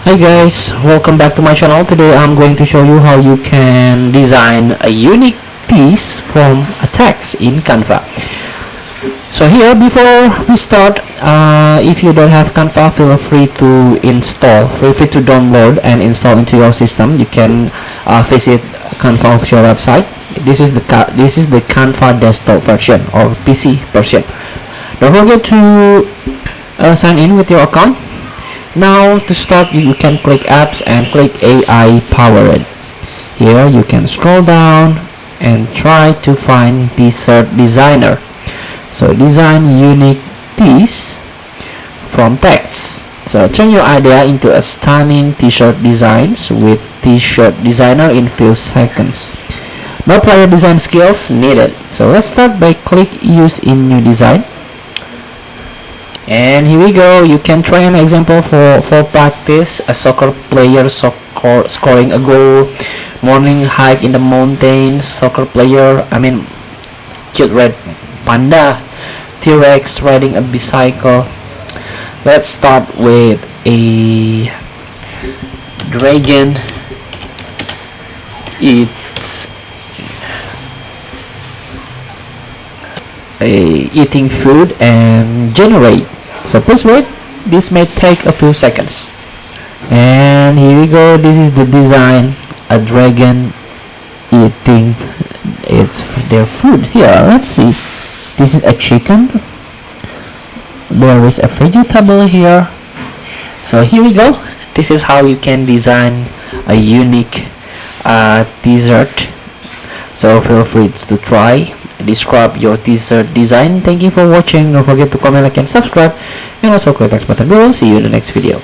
Hi guys, welcome back to my channel. Today I'm going to show you how you can design a unique piece from a text in Canva. So here, before we start, if you don't have Canva, feel free to download and install into your system. You can visit Canva official website. This is the Canva desktop version or PC version. Don't forget to sign in with your account. Now to start, you can click apps and click AI powered. Here you can scroll down and try to find t-shirt designer. So design unique piece from text. So turn your idea into a stunning t-shirt designs with t-shirt designer in few seconds. No prior design skills needed. So let's start by click use in new design. And here we go. You can try an example for practice. A soccer player scoring a goal, morning hike in the mountains, soccer player, cute red panda, T-Rex riding a bicycle. Let's start with a dragon. It's eating food and generate. So please wait, this may take a few seconds. And here we go. This is the design. A dragon eating their food. Here, let's see. This is a chicken. There is a vegetable here. So here we go. This is how you can design a unique t-shirt. So feel free to try. Describe your t-shirt design. Thank you for watching. Don't forget to comment, like, and subscribe, and also click the like button below. See you in the next video.